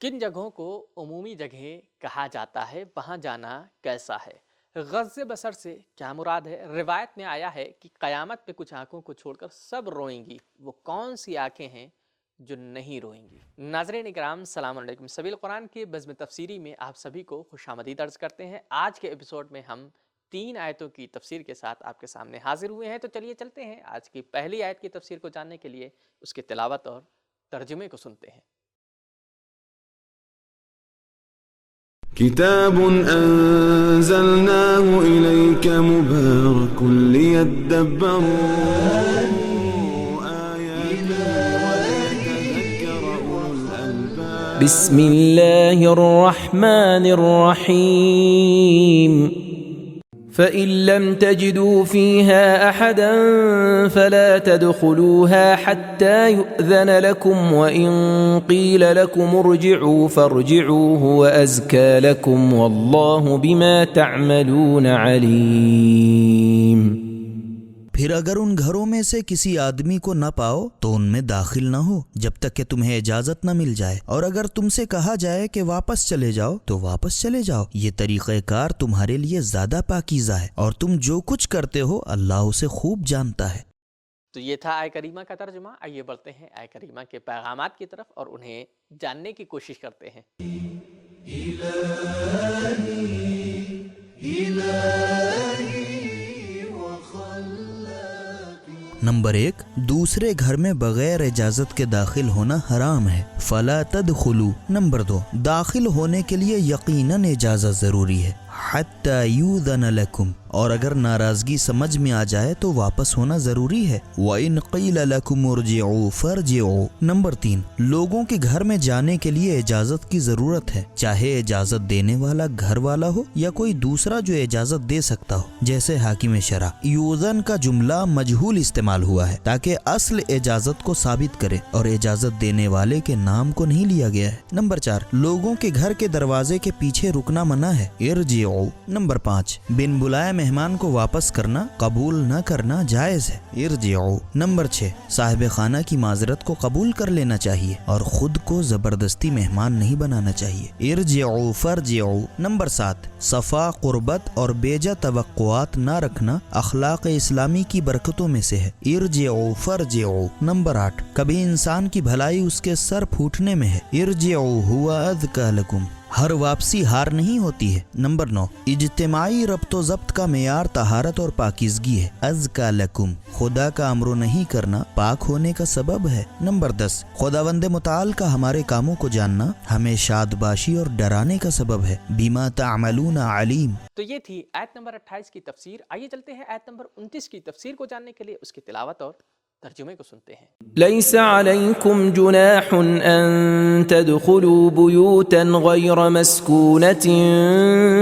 کن جگہوں کو عمومی جگہیں کہا جاتا ہے، وہاں جانا کیسا ہے؟ غض بصر سے کیا مراد ہے؟ روایت میں آیا ہے کہ قیامت پہ کچھ آنکھوں کو چھوڑ کر سب روئیں گی، وہ کون سی آنکھیں ہیں جو نہیں روئیں گی؟ ناظرین اکرام السلام علیکم، سبیل قرآن کے بزم تفسیری میں آپ سبھی کو خوش آمدید عرض کرتے ہیں۔ آج کے ایپیسوڈ میں ہم 3 آیتوں کی تفسیر کے ساتھ آپ کے سامنے حاضر ہوئے ہیں، تو چلیے چلتے ہیں آج کی پہلی آیت کی تفسیر کو جاننے کے لیے اس کی تلاوت اور ترجمے کو سنتے ہیں۔ كتاب أنزلناه إليك مبارك ليدبروا آياته وليتذكر أولو الألباب بسم الله الرحمن الرحيم فإن لم تجدوا فيها أحدا فلا تدخلوها حتى يؤذن لكم وإن قيل لكم ارجعوا فارجعوا هو أزكى لكم والله بما تعملون عليم۔ پھر اگر ان گھروں میں سے کسی آدمی کو نہ پاؤ تو ان میں داخل نہ ہو جب تک کہ تمہیں اجازت نہ مل جائے، اور اگر تم سے کہا جائے کہ واپس چلے جاؤ تو واپس چلے جاؤ، یہ طریقہ کار تمہارے لیے زیادہ پاکیزہ ہے، اور تم جو کچھ کرتے ہو اللہ اسے خوب جانتا ہے۔ تو یہ تھا آیہ کریمہ کا ترجمہ۔ آئیے بڑھتے ہیں آیہ کریمہ کے پیغامات کی طرف اور انہیں جاننے کی کوشش کرتے ہیں۔ نمبر 1، دوسرے گھر میں بغیر اجازت کے داخل ہونا حرام ہے، فلا تدخلوا۔ نمبر 2، داخل ہونے کے لیے یقیناً اجازت ضروری ہے، حتی یؤذن لکم، اور اگر ناراضگی سمجھ میں آ جائے تو واپس ہونا ضروری ہے، وَإِنْ قِيلَ لَكُمْ ارْجِعُوا فَارْجِعُوا۔ نمبر 3، لوگوں کے گھر میں جانے کے لیے اجازت کی ضرورت ہے، چاہے اجازت دینے والا گھر والا ہو یا کوئی دوسرا جو اجازت دے سکتا ہو، جیسے حاکم شرع۔ یؤذن کا جملہ مجہول استعمال ہوا ہے تاکہ اصل اجازت کو ثابت کرے، اور اجازت دینے والے کے نام کو نہیں لیا گیا ہے۔ نمبر 4، لوگوں کے گھر کے دروازے کے پیچھے رکنا منع ہے، ارجعوا۔ نمبر 5، بن بلائے مہمان کو واپس کرنا، قبول نہ کرنا جائز ہے، ارجعوا۔ نمبر 6، صاحب خانہ کی معذرت کو قبول کر لینا چاہیے اور خود کو زبردستی مہمان نہیں بنانا چاہیے، ارجعوا فارجعوا۔ نمبر 7، صفا، قربت اور بیجا توقعات نہ رکھنا اخلاق اسلامی کی برکتوں میں سے ہے، ارجعوا فارجعوا۔ نمبر 8، کبھی انسان کی بھلائی اس کے سر پھوٹنے میں ہے، ارجعوا هو اذکى لکم۔ ہر واپسی ہار نہیں ہوتی ہے۔ نمبر 9، اجتماعی ربط و ضبط کا معیار طہارت اور پاکیزگی ہے، ازکى لکم، خدا کا امر نہیں کرنا پاک ہونے کا سبب ہے۔ نمبر 10، خداوند متعال کا ہمارے کاموں کو جاننا ہمیں شادباشی اور ڈرانے کا سبب ہے، بما تعملون علیم۔ تو یہ تھی آیت نمبر 28 کی تفسیر۔ آئیے چلتے ہیں آیت نمبر 29 کی تفسیر کو جاننے کے لیے اس کی تلاوت اور ترجمے کو سنتے ہیں۔ ليس عليكم جناح أن تدخلوا بيوتا غير مسكونة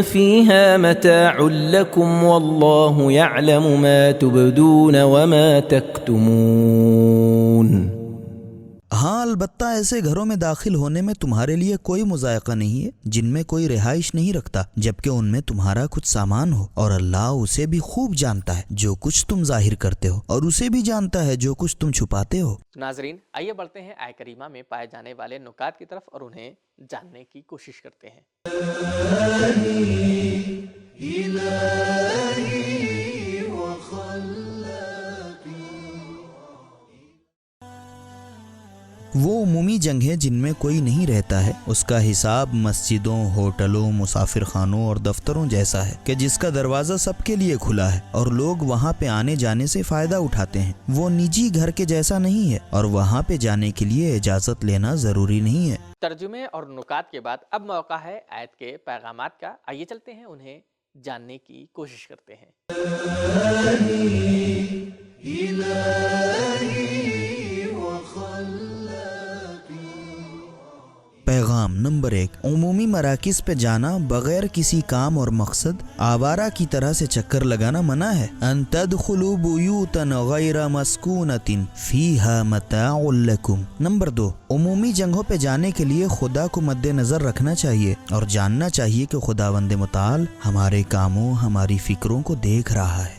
فيها متاع لكم والله يعلم ما تبدون وما تكتمون۔ ہاں، البتہ ایسے گھروں میں داخل ہونے میں تمہارے لیے کوئی مضائقہ نہیں ہے جن میں کوئی رہائش نہیں رکھتا جبکہ ان میں تمہارا کچھ سامان ہو، اور اللہ اسے بھی خوب جانتا ہے جو کچھ تم ظاہر کرتے ہو، اور اسے بھی جانتا ہے جو کچھ تم چھپاتے ہو۔ ناظرین آئیے بڑھتے ہیں آیہ کریمہ میں پائے جانے والے نکات کی طرف اور انہیں جاننے کی کوشش کرتے ہیں۔ وہ عمومی جگہیں جن میں کوئی نہیں رہتا ہے، اس کا حساب مسجدوں، ہوٹلوں، مسافر خانوں اور دفتروں جیسا ہے کہ جس کا دروازہ سب کے لیے کھلا ہے اور لوگ وہاں پہ آنے جانے سے فائدہ اٹھاتے ہیں۔ وہ نجی گھر کے جیسا نہیں ہے اور وہاں پہ جانے کے لیے اجازت لینا ضروری نہیں ہے۔ ترجمے اور نکات کے بعد اب موقع ہے آیت کے پیغامات کا۔ آئیے چلتے ہیں انہیں جاننے کی کوشش کرتے ہیں۔ پیغام نمبر 1، عمومی مراکز پہ جانا بغیر کسی کام اور مقصد، آوارہ کی طرح سے چکر لگانا منع ہے۔ ان تدخلوا بیوتا غیر مسکونۃ فیہا متاع لکم۔ نمبر 2، عمومی جگہوں پہ جانے کے لیے خدا کو مد نظر رکھنا چاہیے اور جاننا چاہیے کہ خداوند متعال ہمارے کاموں، ہماری فکروں کو دیکھ رہا ہے۔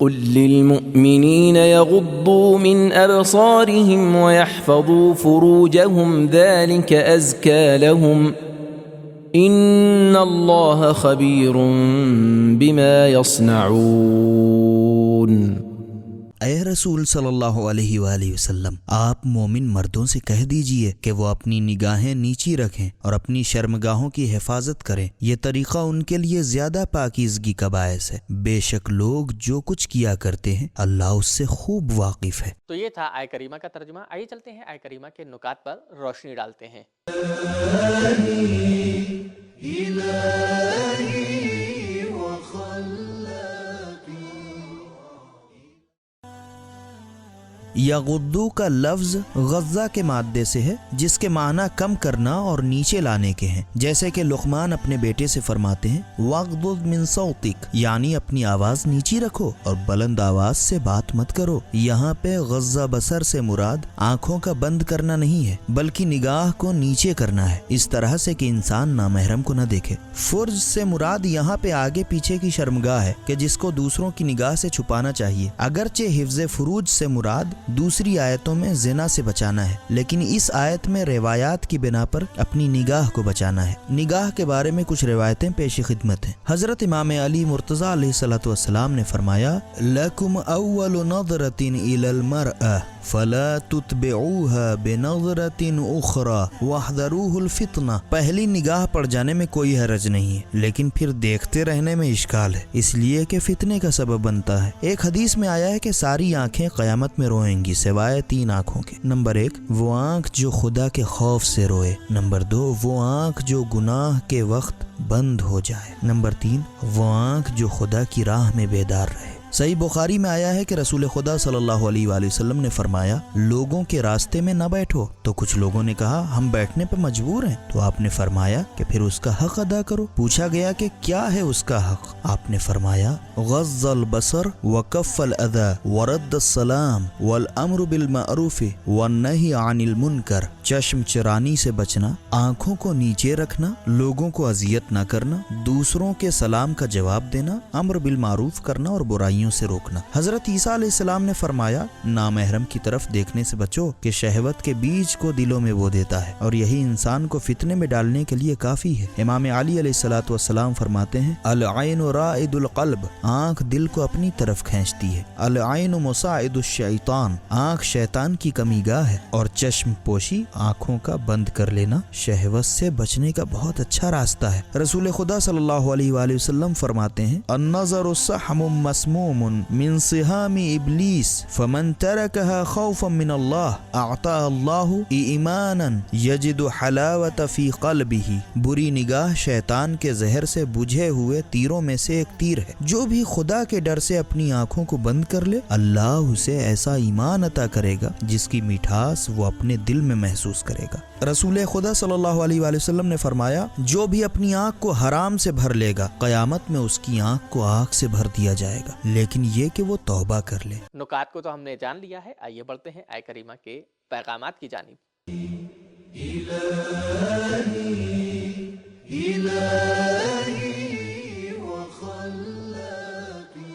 قل للمؤمنين يغضوا من أبصارهم ويحفظوا فروجهم ذلك أزكى لهم إن الله خبير بما يصنعون۔ اے رسول صلی اللہ علیہ وآلہ وسلم، آپ مومن مردوں سے کہہ دیجئے کہ وہ اپنی نگاہیں نیچی رکھیں اور اپنی شرمگاہوں کی حفاظت کریں، یہ طریقہ ان کے لیے زیادہ پاکیزگی کا باعث ہے۔ بے شک لوگ جو کچھ کیا کرتے ہیں اللہ اس سے خوب واقف ہے۔ تو یہ تھا آیہ کریمہ کا ترجمہ۔ آئیے چلتے ہیں آیہ کریمہ کے نکات پر روشنی ڈالتے ہیں۔ یغدو کا لفظ غزہ کے مادے سے ہے، جس کے معنی کم کرنا اور نیچے لانے کے ہیں، جیسے کہ لقمان اپنے بیٹے سے فرماتے ہیں وَغْضُضْ مِن صَوْتِكَ، یعنی اپنی آواز نیچی رکھو اور بلند آواز سے بات مت کرو۔ یہاں پہ غزہ بصر سے مراد آنکھوں کا بند کرنا نہیں ہے، بلکہ نگاہ کو نیچے کرنا ہے، اس طرح سے کہ انسان نامحرم کو نہ دیکھے۔ فرج سے مراد یہاں پہ آگے پیچھے کی شرمگاہ ہے کہ جس کو دوسروں کی نگاہ سے چھپانا چاہیے، اگرچہ حفظ فروج سے مراد دوسری آیتوں میں زنا سے بچانا ہے، لیکن اس آیت میں روایات کی بنا پر اپنی نگاہ کو بچانا ہے۔ نگاہ کے بارے میں کچھ روایتیں پیش خدمت ہیں۔ حضرت امام علی مرتضی علیہ السلام نے فرمایا لَكُمْ أَوَّلُ نَظْرَةٍ إِلَى الْمَرْأَةِ فَلَا تُتْبِعُوهَا بِنَظْرَةٍ أُخْرَى وَاحْذَرُوهُ الْفِتْنَةَ، پہلی نگاہ پڑ جانے میں کوئی حرج نہیں ہے، لیکن پھر دیکھتے رہنے میں اشکال ہے، اس لیے کہ فتنے کا سبب بنتا ہے۔ ایک حدیث میں آیا ہے کہ ساری آنکھیں قیامت میں روئیں گی سوائے 3 آنکھوں کے۔ نمبر 1 وہ آنکھ جو خدا کے خوف سے روئے۔ نمبر 2 وہ آنکھ جو گناہ کے وقت بند ہو جائے۔ نمبر 3 وہ آنکھ جو خدا کی راہ میں بیدار رہے۔ صحیح بخاری میں آیا ہے کہ رسول خدا صلی اللہ علیہ وآلہ وسلم نے فرمایا لوگوں کے راستے میں نہ بیٹھو، تو کچھ لوگوں نے کہا ہم بیٹھنے پہ مجبور ہیں، تو آپ نے فرمایا کہ پھر اس کا حق ادا کرو۔ پوچھا گیا کہ کیا ہے اس کا حق؟ آپ نے فرمایا غض البصر وکف الاذى ورد السلام والامر بالمعروف والنہی عن المنکر، چشم چرانی سے بچنا، آنکھوں کو نیچے رکھنا، لوگوں کو اذیت نہ کرنا، دوسروں کے سلام کا جواب دینا، امر بالمعروف کرنا اور برائی سے روکنا۔ حضرت عیسیٰ علیہ السلام نے فرمایا نامحرم کی طرف دیکھنے سے بچو کہ شہوت کے بیج کو دلوں میں بو دیتا ہے اور یہی انسان کو فتنے میں ڈالنے کے لیے کافی ہے۔ امام علی علیہ السلام فرماتے ہیں العین رائد القلب، آنکھ دل کو اپنی طرف کھینچتی ہے، العین مساعد الشیطان، آنکھ شیطان کی کمی گاہ ہے، اور چشم پوشی آنکھوں کا بند کر لینا شہوت سے بچنے کا بہت اچھا راستہ ہے۔ رسول خدا صلی اللہ علیہ وآلہ وسلم فرماتے ہیں النظر سحم مسموم من سهام ابلیس فمن ترکها خوفا من اللہ اعطاہ اللہ ایمانا یجد حلاوت فی قلبہ، بری نگاہ شیطان کے زہر سے بجھے ہوئے تیروں میں سے ایک تیر ہے، جو بھی خدا کے ڈر سے اپنی آنکھوں کو بند کر لے اللہ اسے ایسا ایمان عطا کرے گا جس کی مٹھاس وہ اپنے دل میں محسوس کرے گا۔ رسول خدا صلی اللہ علیہ وآلہ وسلم نے فرمایا جو بھی اپنی آنکھ کو حرام سے بھر لے گا قیامت میں اس کی آنکھ کو آگ سے بھر دیا جائے گا، لیکن یہ کہ وہ توبہ کر لے۔ نکات کو تو ہم نے جان لیا ہے، آئیے بڑھتے ہیں آیہ کریمہ کے پیغامات کی جانب۔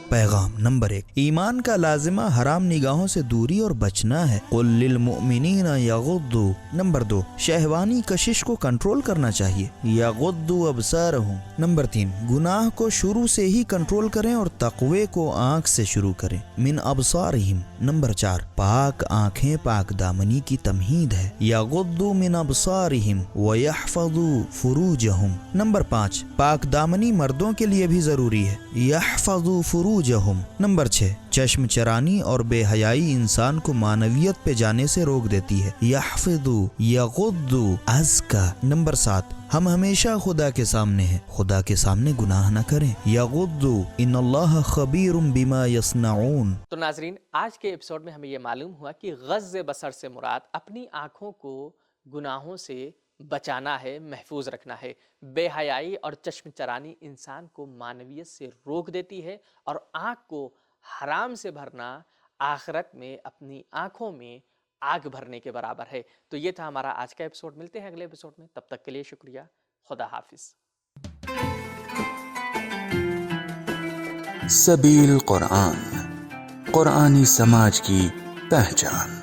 پیغام نمبر 1 ایمان کا لازمہ حرام نگاہوں سے دوری اور بچنا ہے۔ قل للمؤمنین یغضوا۔ نمبر 2 شہوانی کشش کو کنٹرول کرنا چاہیے، یغضوا ابصارہم۔ نمبر 3 گناہ کو شروع سے ہی کنٹرول کریں اور تقوی کو آنکھ سے شروع کریں، من ابصارہم۔ نمبر 4 پاک آنکھیں پاک دامنی کی تمہید ہے، یغضوا من ابصارہم ویحفظوا فروجہم۔ نمبر 5 پاک دامنی مردوں کے لیے بھی ضروری ہے، یحفظوا فروجہم۔ نمبر 6 چشم چرانی اور بے حیائی انسان کو معنویت پہ جانے سے روک دیتی ہے، یحفظوا یغضوا ازکا۔ نمبر 7 ہم ہمیشہ خدا کے سامنے ہیں، خدا کے سامنے گناہ نہ کریں، یغضوا ان اللہ خبیر بما یصنعون۔ تو ناظرین آج کے ایپیسوڈ میں ہمیں یہ معلوم ہوا کہ غض بصر سے مراد اپنی آنکھوں کو گناہوں سے بچانا ہے، محفوظ رکھنا ہے۔ بے حیائی اور چشم چرانی انسان کو معنویت سے روک دیتی ہے، اور آنکھ کو حرام سے بھرنا آخرت میں اپنی آنکھوں میں آگ بھرنے کے برابر ہے۔ تو یہ تھا ہمارا آج کا ایپیسوڈ، ملتے ہیں اگلے ایپیسوڈ میں، تب تک کے لیے شکریہ، خدا حافظ۔ سبیل قرآن، قرآنی سماج کی پہچان۔